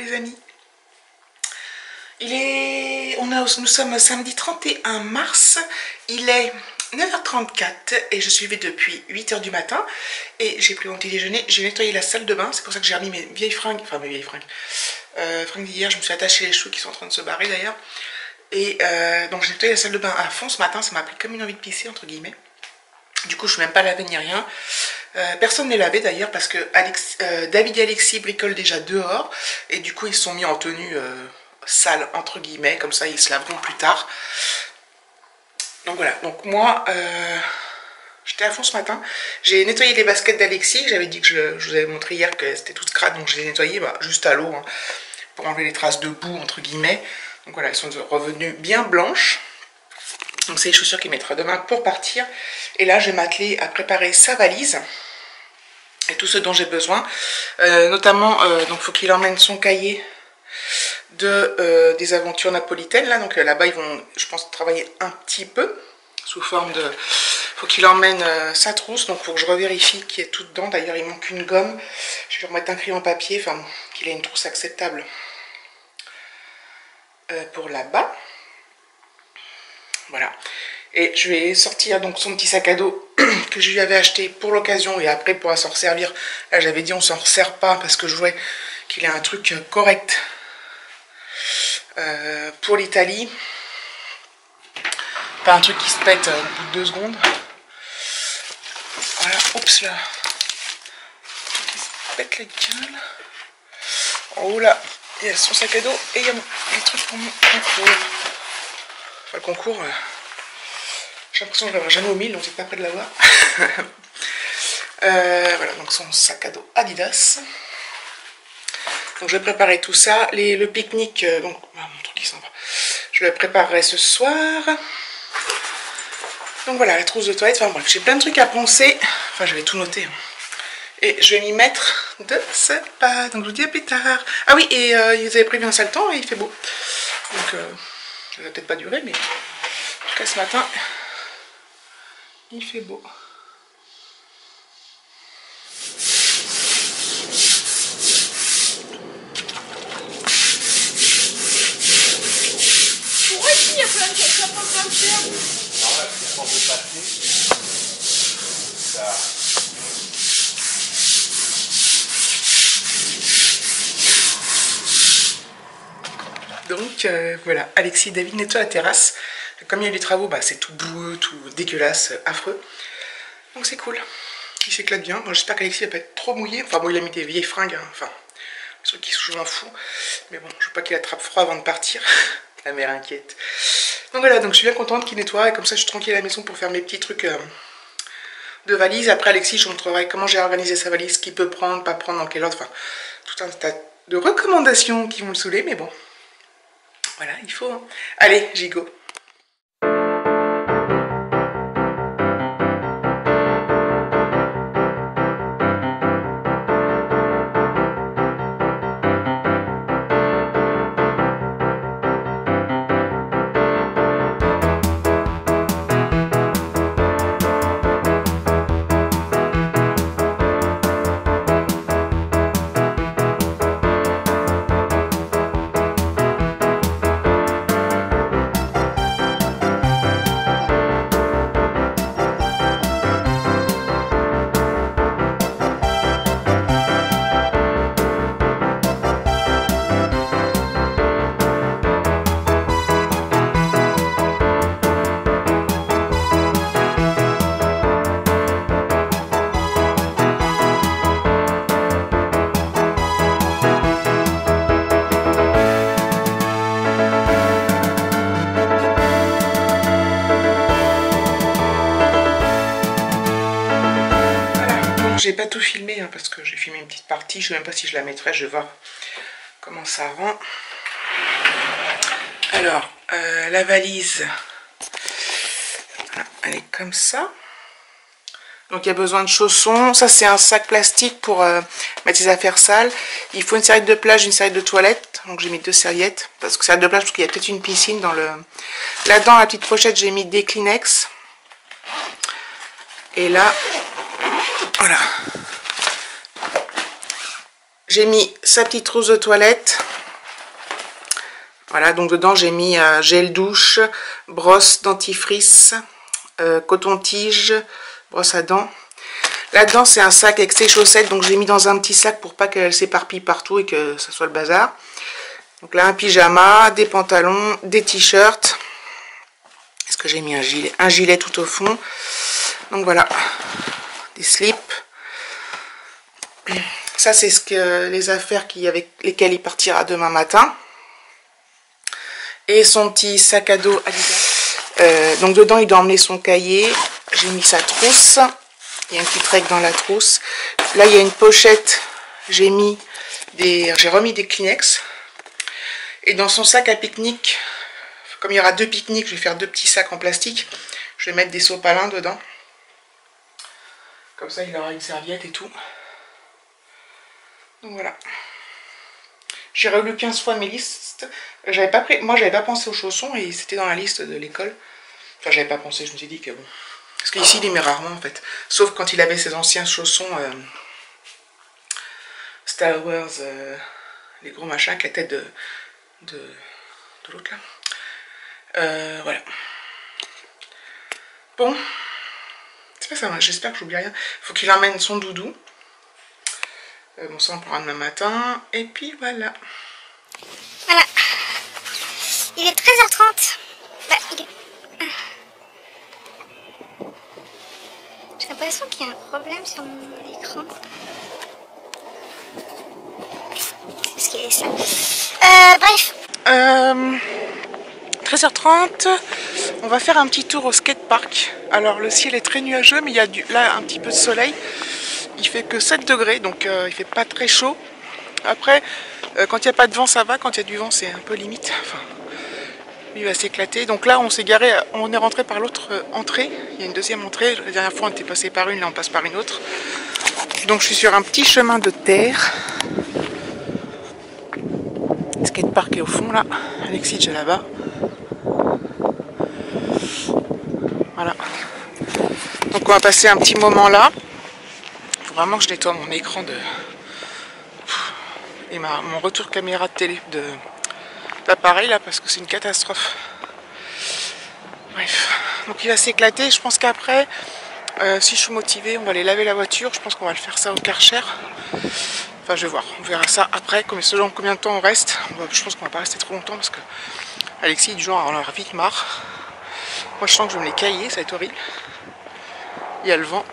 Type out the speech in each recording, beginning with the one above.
les amis. Nous sommes samedi 31 mars, il est 9h34 et je suis levée depuis 8h du matin et j'ai pris mon petit déjeuner, j'ai nettoyé la salle de bain, c'est pour ça que j'ai remis mes vieilles fringues, fringues d'hier, je me suis attachée les cheveux qui sont en train de se barrer d'ailleurs. Et donc j'ai nettoyé la salle de bain à fond ce matin, ça m'a pris comme une envie de pisser entre guillemets. Du coup je ne suis même pas lavée ni rien. Personne n'est lavé d'ailleurs parce que David et Alexis bricolent déjà dehors et du coup ils se sont mis en tenue sale entre guillemets, comme ça ils se laveront plus tard. Donc voilà, donc moi j'étais à fond ce matin. J'ai nettoyé les baskets d'Alexis, j'avais dit que je vous avais montré hier que c'était tout crade, donc je les ai nettoyées juste à l'eau hein, pour enlever les traces de boue entre guillemets. Donc voilà, elles sont revenues bien blanches. Donc c'est les chaussures qu'il mettra demain pour partir. Et là je vais m'atteler à préparer sa valise et tout ce dont j'ai besoin. Notamment, donc faut qu'il emmène son cahier des aventures napolitaines. Là, donc là-bas ils vont, je pense, travailler un petit peu sous forme de... Faut qu'il emmène sa trousse, donc faut que je revérifie qu'il y ait tout dedans. D'ailleurs il manque une gomme. Je vais lui remettre un crayon papier, enfin qu'il ait une trousse acceptable pour là-bas. Voilà. Et je vais sortir donc son petit sac à dos que je lui avais acheté pour l'occasion et après pourra s'en resservir. Là j'avais dit on s'en resserre pas parce que je voulais qu'il ait un truc correct pour l'Italie. Pas un truc qui se pète au bout de 2 secondes. Voilà, oups là. Qui se pète la gueule. En haut là, il y a son sac à dos et il y a les trucs pour mon concours. Enfin le concours... j'ai l'impression de l'avoir jamais au 1000, donc c'est pas près de l'avoir. Voilà, donc son sac à dos Adidas. Donc je vais préparer tout ça. Le pique-nique, donc mon truc qui s'en va. Je le préparerai ce soir. Donc voilà, la trousse de toilette. Enfin bref, j'ai plein de trucs à penser. Enfin, je vais tout noter. Et je vais m'y mettre de ce pas. Donc je vous dis à plus tard. Ah oui, et ils avaient prévu un sale temps et il fait beau. Donc ça va peut-être pas durer, mais en tout cas ce matin. Il fait beau. Pourquoi il y a plein de ketchup en train de faire? Non, là, c'est pour vous passer. Ça. Donc voilà, Alexis et David nettoient la terrasse. Comme il y a eu des travaux, bah, c'est tout boueux, tout dégueulasse, affreux. Donc c'est cool. Il s'éclate bien. Bon, j'espère qu'Alexis va pas être trop mouillé. Enfin bon, il a mis des vieilles fringues. Hein. Enfin, des trucs qui se jouent en fou. Mais bon, je veux pas qu'il attrape froid avant de partir. La mère inquiète. Donc voilà, donc je suis bien contente qu'il nettoie. Et comme ça, je suis tranquille à la maison pour faire mes petits trucs de valise. Après, Alexis, je montrerai comment j'ai organisé sa valise, ce qu'il peut prendre, pas prendre, dans quel ordre. Enfin, tout un tas de recommandations qui vont le saouler. Mais bon, voilà, il faut. Hein. Allez, gigot. J'ai pas tout filmé hein, parce que j'ai filmé une petite partie, je sais même pas si je la mettrai, je vais voir comment ça rend. Alors, la valise, voilà, elle est comme ça. Donc il y a besoin de chaussons, ça c'est un sac plastique pour mettre ses affaires sales. Il faut une serviette de plage, une serviette de toilette, donc j'ai mis 2 serviettes, parce que serviette de plage, parce qu'il y a peut-être une piscine dans le... Là-dedans, la petite pochette, j'ai mis des Kleenex. Et là... Voilà. J'ai mis sa petite trousse de toilette. Voilà, donc dedans j'ai mis gel douche, brosse, dentifrice, coton-tige, brosse à dents. Là-dedans c'est un sac avec ses chaussettes, donc j'ai mis dans un petit sac pour pas qu'elles s'éparpillent partout et que ça soit le bazar. Donc là un pyjama, des pantalons, des t-shirts. Est-ce que j'ai mis un gilet tout au fond. Donc voilà, des slips. Ça c'est les affaires avec lesquelles il partira demain matin. Et son petit sac à dos Adidas. Donc dedans il doit emmener son cahier. J'ai mis sa trousse. Il y a un petit trek dans la trousse. Là il y a une pochette. J'ai remis des Kleenex. Et dans son sac à pique-nique, comme il y aura 2 pique-niques, je vais faire 2 petits sacs en plastique. Je vais mettre des sopalins dedans. Comme ça il aura une serviette et tout. Donc voilà. J'ai relu 15 fois mes listes. Moi j'avais pas pensé aux chaussons et c'était dans la liste de l'école. Enfin j'avais pas pensé, je me suis dit que bon. Parce qu'ici il les met rarement en fait. Sauf quand il avait ses anciens chaussons Star Wars, les gros machins qui étaient de l'autre là. Voilà. Bon. C'est pas ça, j'espère que j'oublie rien. Faut qu'il emmène son doudou. Bon ça on pourra demain matin. Et puis voilà. Voilà. Il est 13h30. Bah, J'ai l'impression qu'il y a un problème sur mon écran. C'est ce qui est ça. Bref. 13h30. On va faire un petit tour au skatepark. Alors le ciel est très nuageux, mais il y a là un petit peu de soleil. Il fait que 7 degrés, donc il fait pas très chaud. Après, quand il n'y a pas de vent, ça va. Quand il y a du vent, c'est un peu limite. Enfin, lui il va s'éclater. Donc là, on s'est garé, on est rentré par l'autre entrée. Il y a une deuxième entrée. La dernière fois, on était passé par une, là, on passe par une autre. Donc je suis sur un petit chemin de terre. Le skatepark est au fond, là. Alexis déjà là-bas. Voilà. Donc on va passer un petit moment là. Il faut vraiment que je nettoie mon écran et mon retour caméra d'appareil là parce que c'est une catastrophe. Bref. Donc il va s'éclater. Je pense qu'après, si je suis motivée, on va aller laver la voiture. Je pense qu'on va le faire ça au Karcher. Enfin je vais voir. On verra ça après. Selon combien de temps on reste. Je pense qu'on va pas rester trop longtemps parce que Alexis du genre on en aura vite marre. Moi je sens que je vais me les cailler, ça va être horrible. Il y a le vent.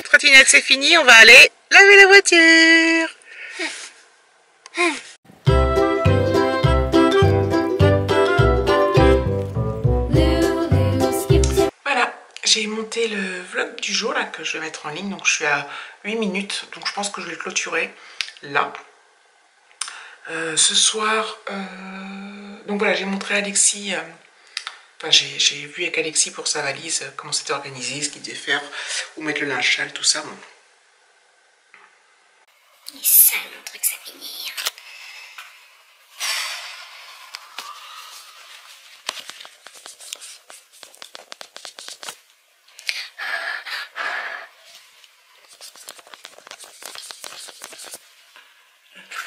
Trottinette c'est fini, on va aller laver la voiture. J'ai monté le vlog du jour là que je vais mettre en ligne, donc je suis à 8 minutes, donc je pense que je vais le clôturer là. Ce soir, donc voilà, j'ai montré à Alexis, enfin j'ai vu avec Alexis pour sa valise comment c'était organisé, ce qu'il devait faire, où mettre le linge sale, tout ça. Bon. Et ça, mon truc, ça finit.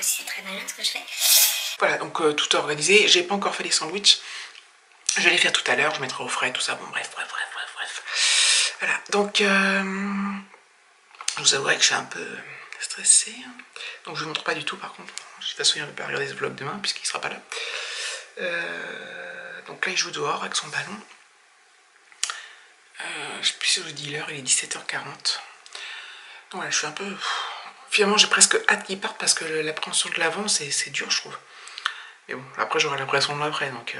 C'est très malin ce que je fais. Voilà, donc tout organisé. J'ai pas encore fait les sandwichs. Je vais les faire tout à l'heure. Je mettrai au frais, tout ça. Bon, bref. Voilà, donc je vous avouerai que je suis un peu stressée. Donc je ne vous montre pas du tout par contre. De toute façon, il ne va pas regarder ce vlog demain puisqu'il ne sera pas là. Donc là, il joue dehors avec son ballon. Je sais plus si je vous dis l'heure, il est 17h40. Donc là, je suis un peu... Finalement, j'ai presque hâte qu'il parte parce que l'appréhension de l'avant, c'est dur, je trouve. Mais bon, après, j'aurai l'impression de l'après, donc...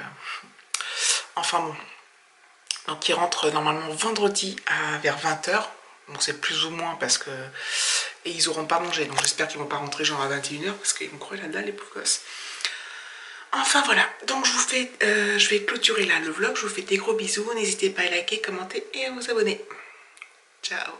Enfin bon. Donc, il rentre normalement vendredi vers 20h. Donc, c'est plus ou moins parce que... Et ils n'auront pas mangé, donc j'espère qu'ils vont pas rentrer genre à 21h parce qu'ils vont crever la dalle, les pauvres gosses. Enfin, voilà. Donc, je vais clôturer là le vlog. Je vous fais des gros bisous. N'hésitez pas à liker, commenter et à vous abonner. Ciao.